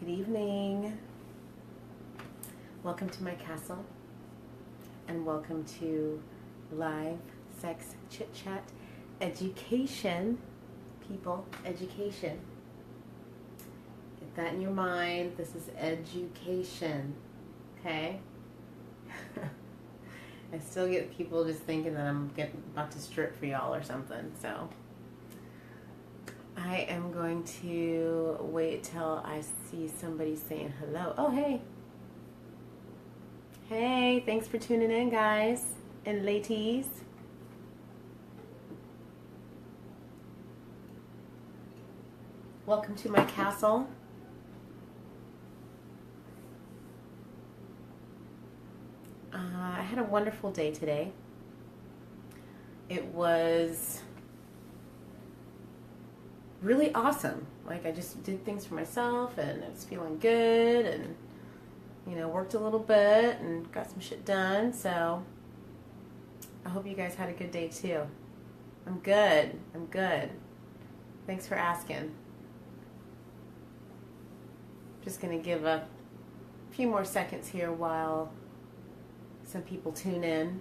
Good evening. Welcome to my castle and welcome to live sex chit chat education. People, education. Get that in your mind. This is education. Okay? I still get people just thinking that I'm about to strip for y'all or something, so I am going to wait till I see somebody saying hello. Oh, hey. Hey, thanks for tuning in, guys and ladies. Welcome to my castle. I had a wonderful day today. It was really awesome. Like, I just did things for myself and I was feeling good and, worked a little bit and got some shit done. So I hope you guys had a good day too. I'm good. Thanks for asking. Just going to give a few more seconds here while some people tune in.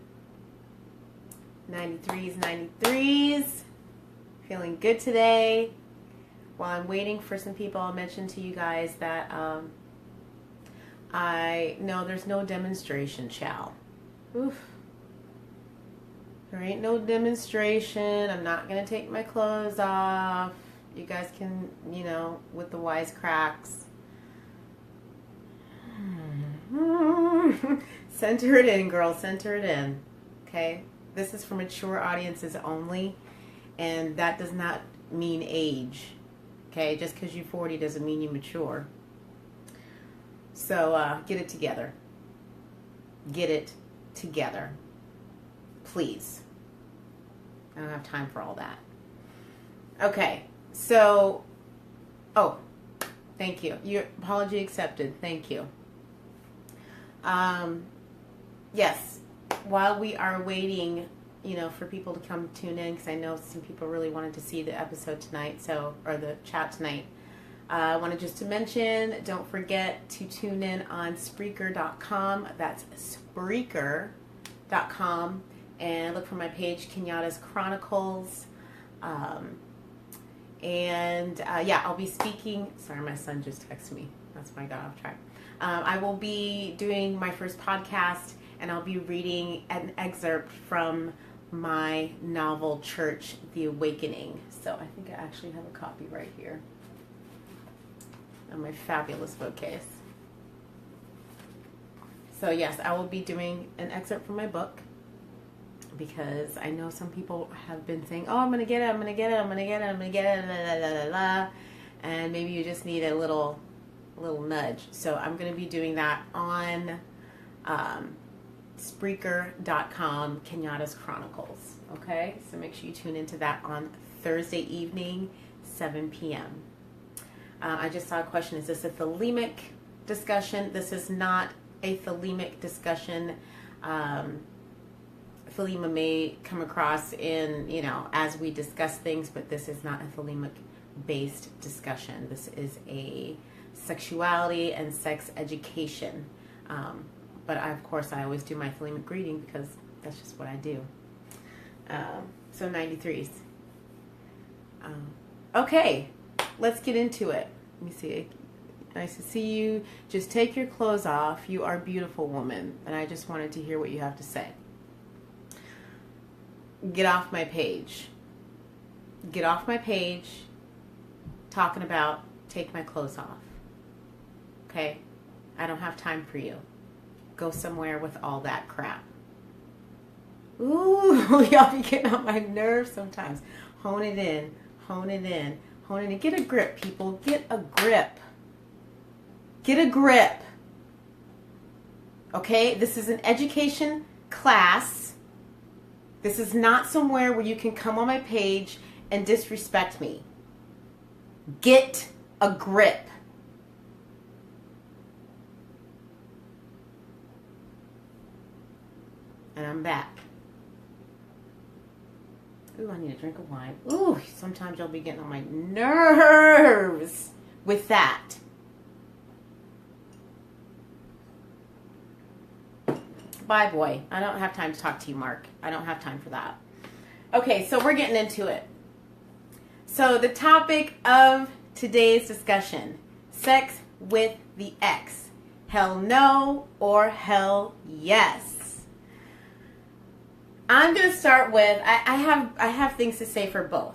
93s. Feeling good today. While I'm waiting for some people, I'll mention to you guys that there's no demonstration, chow. Oof. There ain't no demonstration. I'm not going to take my clothes off. You guys can, with the wisecracks. Center it in, girl. Center it in. Okay? This is for mature audiences only. And that does not mean age. Okay? Just because you're 40 doesn't mean you're mature. So, get it together. Get it together. Please. I don't have time for all that. Okay. So, thank you. Your apology accepted. Thank you. Yes. While we are waiting, for people to come tune in, because I know some people really wanted to see the episode tonight, or the chat tonight. I wanted just to mention, don't forget to tune in on Spreaker.com. That's Spreaker.com. And look for my page, Kenyatta's Chronicles. I'll be speaking. Sorry, my son just texted me. That's why I got off track. I will be doing my first podcast, and I'll be reading an excerpt from my novel, Church, The Awakening. So I think I actually have a copy right here on my fabulous bookcase. So yes, I will be doing an excerpt from my book, because I know some people have been saying, I'm going to get it, la, la, la, la, and maybe you just need a little nudge. So I'm going to be doing that on Spreaker.com, Kenyatta's Chronicles. Okay? So make sure you tune into that on Thursday evening, 7 p.m. I just saw a question. Is this a thelemic discussion? This is not a thelemic discussion. Thelema may come across in, as we discuss things, but this is not a thelemic-based discussion. This is a sexuality and sex education. But of course, I always do my thelemic reading because that's just what I do. So 93s. Okay, let's get into it. Let me see. Nice to see you. Just take your clothes off. You are a beautiful woman. And I just wanted to hear what you have to say. Get off my page. Get off my page talking about take my clothes off. Okay? I don't have time for you. Go somewhere with all that crap. Ooh, y'all be getting on my nerves sometimes. Hone it in. Get a grip, people. Get a grip. Okay? This is an education class. This is not somewhere where you can come on my page and disrespect me. Get a grip. And I'm back. Ooh, I need a drink of wine. Ooh, sometimes y'all be getting on my nerves with that. Bye, boy. I don't have time to talk to you, Mark. I don't have time for that. Okay, so we're getting into it. So the topic of today's discussion, sex with the ex. Hell no or hell yes. I'm going to start with, I have things to say for both.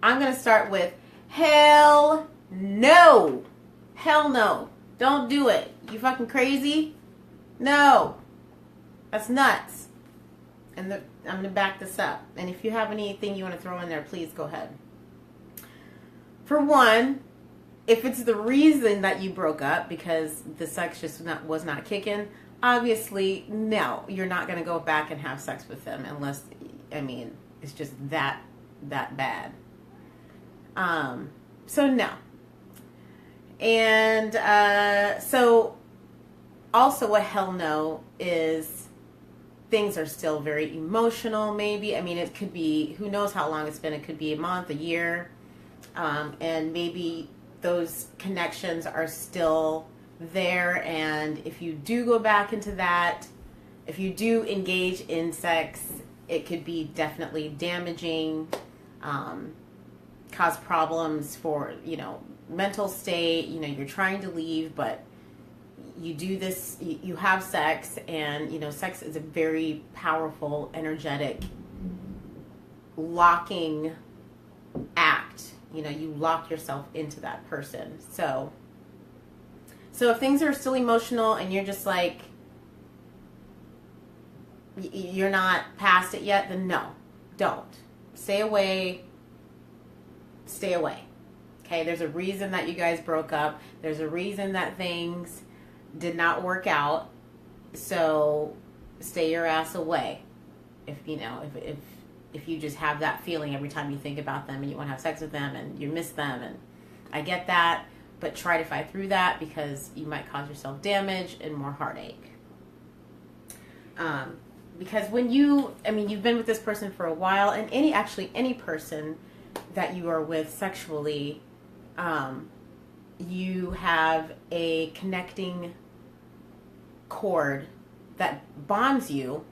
I'm going to start with hell no. Hell no. Don't do it. You fucking crazy? No. That's nuts. And I'm going to back this up. And if you have anything you want to throw in there, please go ahead. For one, if it's the reason that you broke up because the sex just was not kicking, obviously, no, you're not going to go back and have sex with them unless, I mean, it's just that bad. So no. And so also a hell no is things are still very emotional, maybe. I mean, it could be, who knows how long it's been. It could be a month, a year. And maybe those connections are still there. And if you do go back into that, if you do engage in sex, it could be definitely damaging, cause problems for, mental state. You're trying to leave, but you do this, you have sex, and, sex is a very powerful, energetic, locking act. You lock yourself into that person. So if things are still emotional and you're just like, you're not past it yet, then no, don't. Stay away. Stay away. Okay, there's a reason that you guys broke up. There's a reason that things did not work out. So stay your ass away. If you just have that feeling every time you think about them and you want to have sex with them and you miss them, and I get that, but try to fight through that because you might cause yourself damage and more heartache. Because when you've been with this person for a while, and any person that you are with sexually, you have a connecting cord that bonds you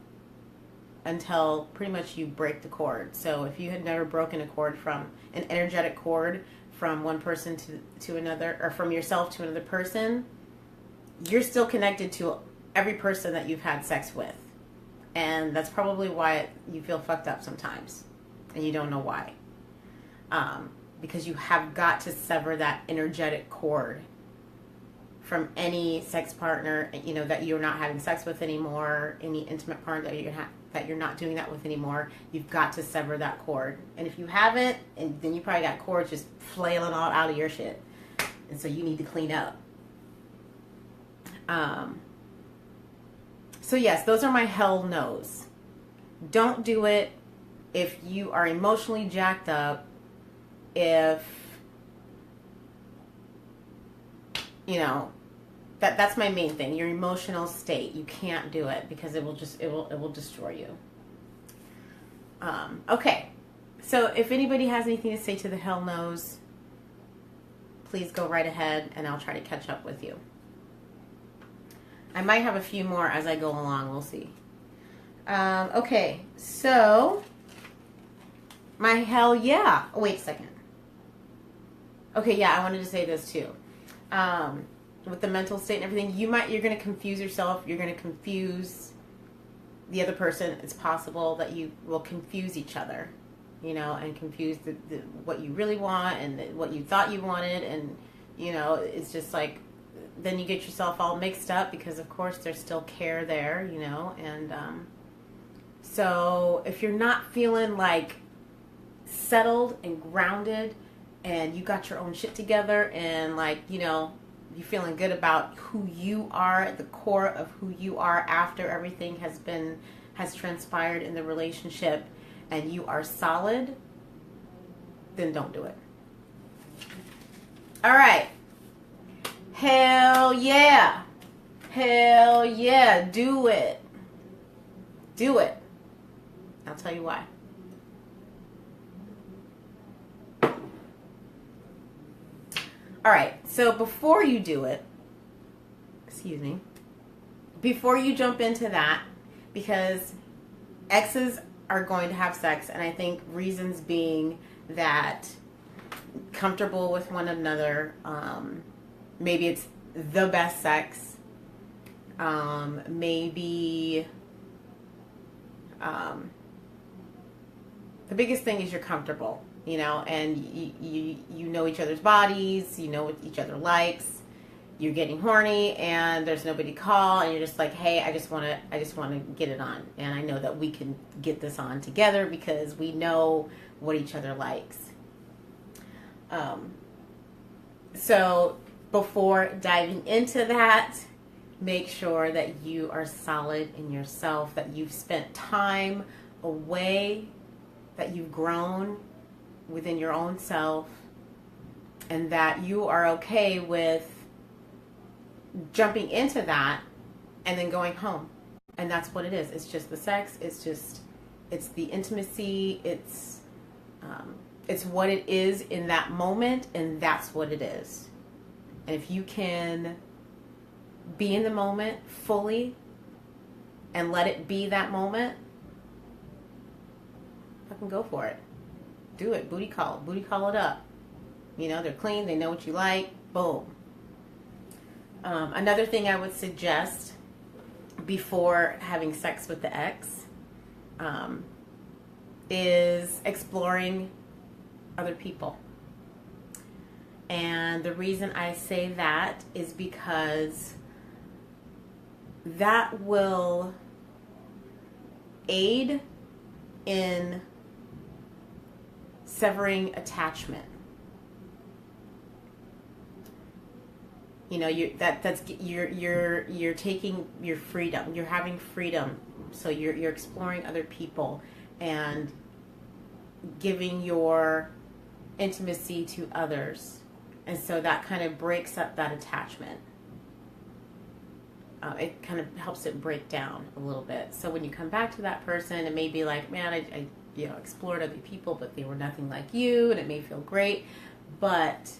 until pretty much you break the cord. So if you had never broken a cord from an energetic cord from one person to another, or from yourself to another person, you're still connected to every person that you've had sex with. And that's probably why you feel fucked up sometimes and you don't know why. Because you have got to sever that energetic cord from any sex partner, that you're not having sex with anymore, any intimate partner that you're not doing that with anymore. You've got to sever that cord. And if you haven't, and then you probably got cords just flailing all out of your shit. And so you need to clean up. So yes, those are my hell no's. Don't do it if you are emotionally jacked up. If that's my main thing, your emotional state. You can't do it because it will destroy you. Okay, so if anybody has anything to say to the hell no's, please go right ahead and I'll try to catch up with you. I might have a few more as I go along. We'll see. Okay, so my hell yeah. Oh, wait a second. Okay, yeah, I wanted to say this too. With the mental state and everything, you're going to confuse yourself. You're going to confuse the other person. It's possible that you will confuse each other, and confuse what you really want and what you thought you wanted. And, it's just like, then you get yourself all mixed up because, of course, there's still care there, and so if you're not feeling like settled and grounded and you got your own shit together and you're feeling good about who you are at the core of who you are after everything has transpired in the relationship, and you are solid, then don't do it. All right. Hell yeah. Hell yeah. Do it. Do it. I'll tell you why. All right, so before you do it, before you jump into that, because exes are going to have sex, and I think reasons being that comfortable with one another, maybe it's the best sex, maybe the biggest thing is you're comfortable, and you know each other's bodies, you know what each other likes. You're getting horny, and there's nobody to call, and you're just like, hey, I just want to get it on, and I know that we can get this on together because we know what each other likes. So before diving into that, make sure that you are solid in yourself, that you've spent time away, that you've grown within your own self, and that you are okay with jumping into that and then going home. And that's what it is. It's just the sex. It's the intimacy. It's what it is in that moment, and that's what it is. And if you can be in the moment fully and let it be that moment, fucking go for it. Do it. Booty call it up. They're clean. They know what you like. Boom. Another thing I would suggest before having sex with the ex is exploring other people. And the reason I say that is because that will aid in severing attachment. You're taking your freedom. You're having freedom. So you're exploring other people and giving your intimacy to others. And so that kind of breaks up that attachment. It kind of helps it break down a little bit. So when you come back to that person, it may be like, man, I explored other people, but they were nothing like you, and it may feel great, but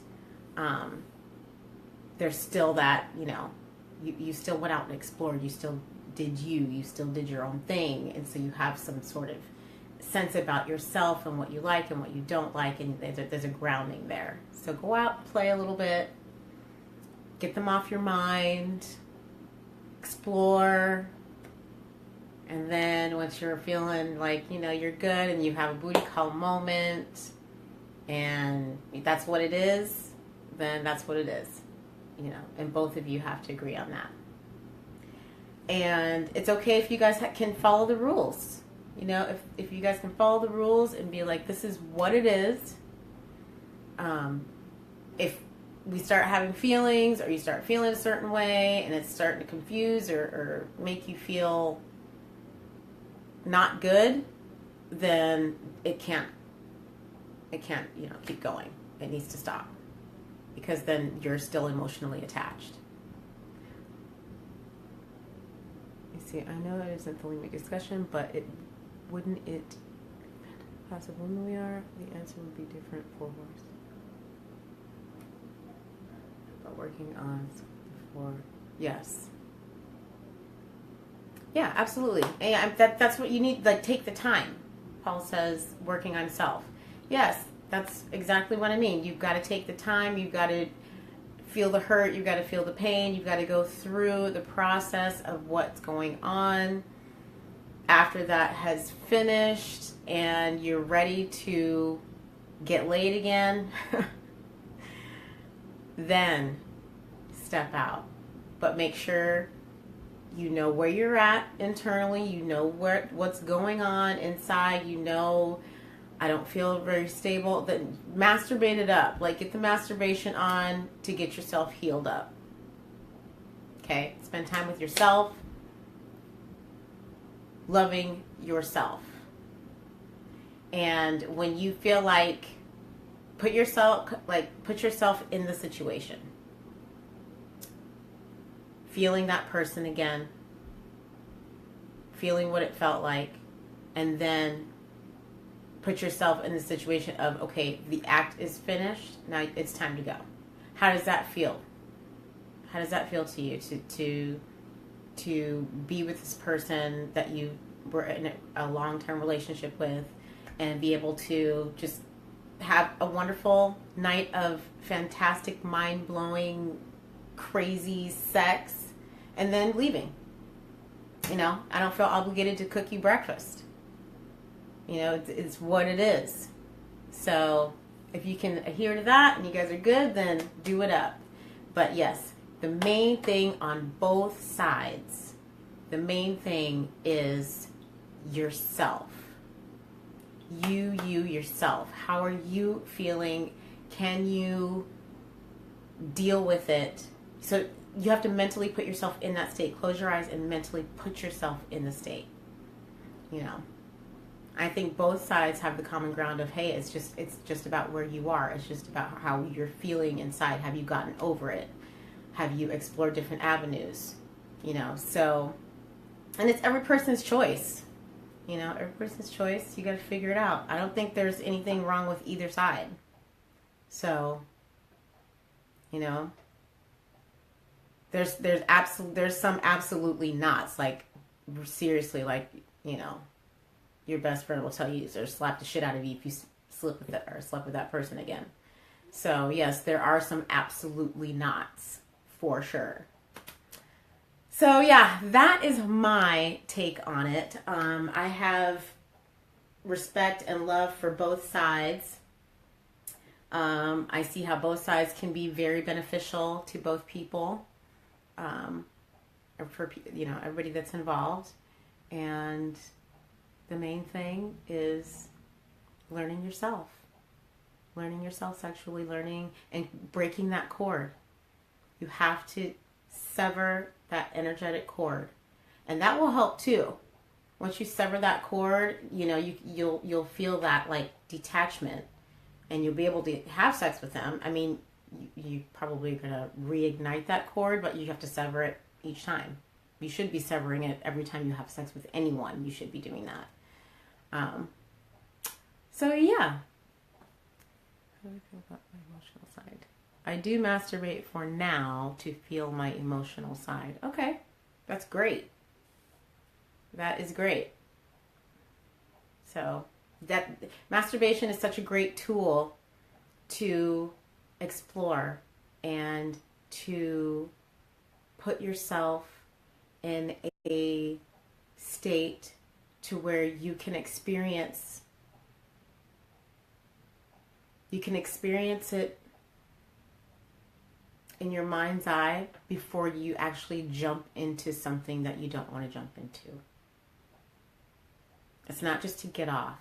there's still that, you still went out and explored. You still did you still did your own thing. And so you have some sort of sense about yourself and what you like and what you don't like. And there's a grounding there. So go out, play a little bit, get them off your mind, explore. And then once you're feeling like, you're good and you have a booty call moment and that's what it is, then that's what it is. And both of you have to agree on that. And it's okay if you guys can follow the rules. If you guys can follow the rules and be like, this is what it is. If we start having feelings or you start feeling a certain way and it's starting to confuse or make you feel not good, then it can't, keep going. It needs to stop. Because then you're still emotionally attached. You see, I know that isn't the limit discussion, but wouldn't it as a woman we are, the answer would be different for us. But working on before, yes. Yeah, absolutely. And that's what you need, take the time. Paul says working on self. Yes. That's exactly what I mean. You've got to take the time. You've got to feel the hurt. You've got to feel the pain. You've got to go through the process of what's going on. After that has finished and you're ready to get laid again, then step out. But make sure you know where you're at internally. You know what's going on inside. I don't feel very stable. Then masturbate it up. Get the masturbation on to get yourself healed up. Okay? Spend time with yourself. Loving yourself. And when you feel like, put yourself in the situation. Feeling that person again. Feeling what it felt like. And then put yourself in the situation of, okay, the act is finished. Now it's time to go. How does that feel? How does that feel to you to to be with this person that you were in a long-term relationship with, and be able to just have a wonderful night of fantastic, mind-blowing, crazy sex, and then leaving. You know, I don't feel obligated to cook you breakfast. You know, it's what it is. So if you can adhere to that and you guys are good, then do it up. But yes, the main thing on both sides, the main thing is yourself. Yourself. How are you feeling? Can you deal with it? So you have to mentally put yourself in that state. Close your eyes and mentally put yourself in the state. You know, I think both sides have the common ground of, hey, it's just about where you are. It's just about how you're feeling inside. Have you gotten over it? Have you explored different avenues? You know, so, and it's every person's choice. You know, every person's choice. You got to figure it out. I don't think there's anything wrong with either side. So, you know, there's some absolutely nots. Like, seriously, like, you know, your best friend will tell you or slap the shit out of you if you slept with that person again. So yes, there are some absolutely nots for sure. So yeah, that is my take on it. I have respect and love for both sides. I see how both sides can be very beneficial to both people, for everybody that's involved, and the main thing is learning yourself sexually, learning and breaking that cord. You have to sever that energetic cord, and that will help too. Once you sever that cord, you know, you'll feel that like detachment, and you'll be able to have sex with them. I mean, you probably gonna reignite that cord, but you have to sever it each time. You should be severing it every time you have sex with anyone. You should be doing that. So yeah. How do I feel about my emotional side? I do masturbate for now to feel my emotional side. Okay. That's great. That is great. So that masturbation is such a great tool to explore and to put yourself in a state to where you can experience it in your mind's eye before you actually jump into something that you don't want to jump into. It's not just to get off.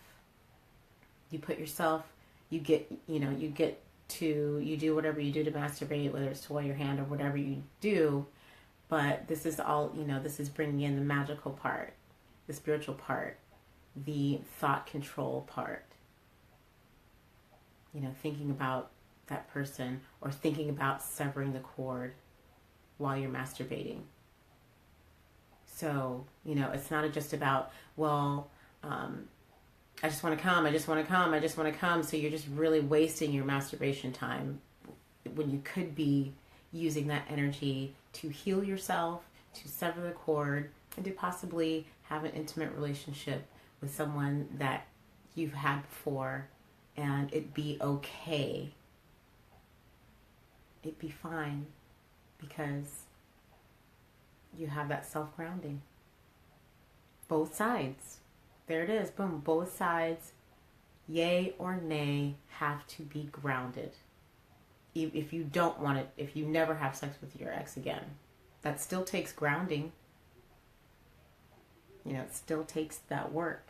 You put yourself, you do whatever you do to masturbate, whether it's to oil your hand or whatever you do, but this is all, this is bringing in the magical part, the spiritual part, the thought control part. Thinking about that person or thinking about severing the cord while you're masturbating. So, it's not just about, I just want to come. So you're just really wasting your masturbation time when you could be using that energy to heal yourself, to sever the cord, and to possibly have an intimate relationship with someone that you've had before, and it be okay. It'd be fine because you have that self-grounding. Both sides. There it is. Boom. Both sides, yay or nay, have to be grounded. If you don't want it, if you never have sex with your ex again, that still takes grounding. It still takes that work.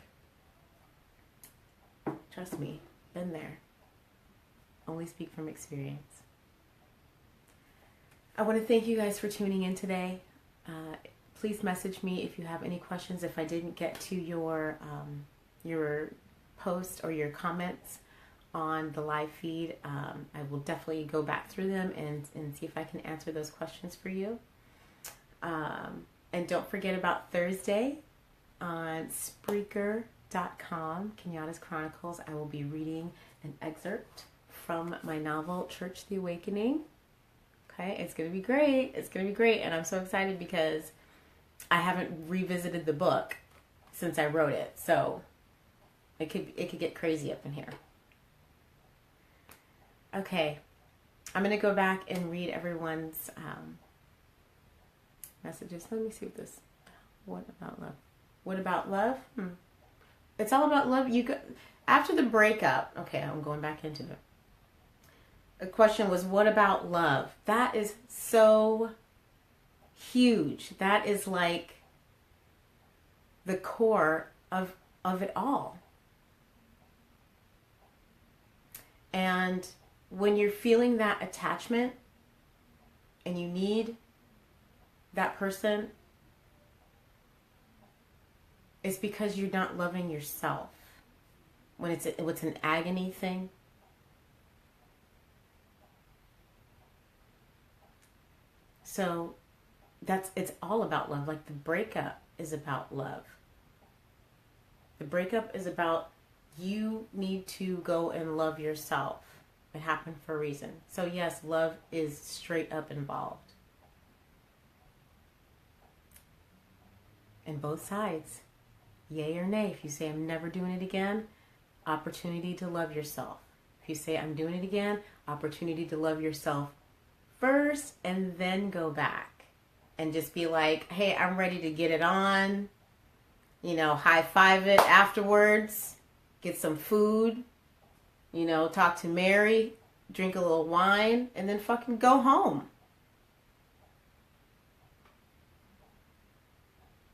Trust me, been there. Only speak from experience. I want to thank you guys for tuning in today. Please message me if you have any questions. If I didn't get to your post or your comments on the live feed, I will definitely go back through them and see if I can answer those questions for you. And don't forget about Thursday on Spreaker.com, Kenyatta's Chronicles. I will be reading an excerpt from my novel, Church the Awakening. Okay, it's going to be great. It's going to be great. And I'm so excited because I haven't revisited the book since I wrote it, so it could get crazy up in here. Okay, I'm gonna go back and read everyone's messages. Let me see what this. What about love? What about love? It's all about love. After the breakup. Okay, I'm going back into it. The question was, what about love? That is so huge. That is like the core of it all. And when you're feeling that attachment and you need that person, it's because you're not loving yourself. When it's an agony thing. So it's all about love. Like the breakup is about love. The breakup is about you need to go and love yourself. It happened for a reason. So yes, love is straight up involved. And both sides. Yay or nay. If you say I'm never doing it again, opportunity to love yourself. If you say I'm doing it again, opportunity to love yourself first and then go back and just be like, hey, I'm ready to get it on. High five it afterwards, get some food, talk to Mary, drink a little wine, and then fucking go home.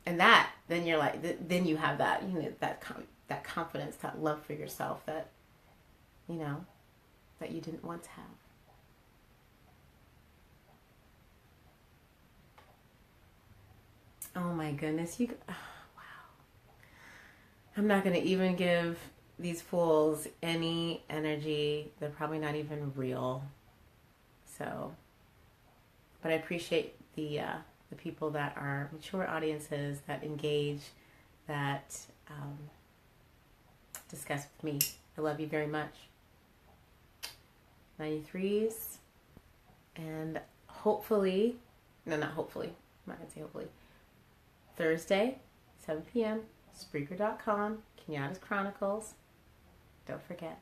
And then you're like, then you have that, that confidence, that love for yourself that, that you didn't once have. Oh my goodness, wow. I'm not going to even give these fools any energy. They're probably not even real. So, but I appreciate the people that are mature audiences that engage, that discuss with me. I love you very much. 93s. And hopefully, no, not hopefully. I'm not going to say hopefully. Thursday, 7 p.m., Spreaker.com, Kenyatta's Chronicles. Don't forget.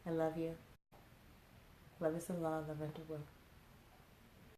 I love you. Love is the law, love unto will.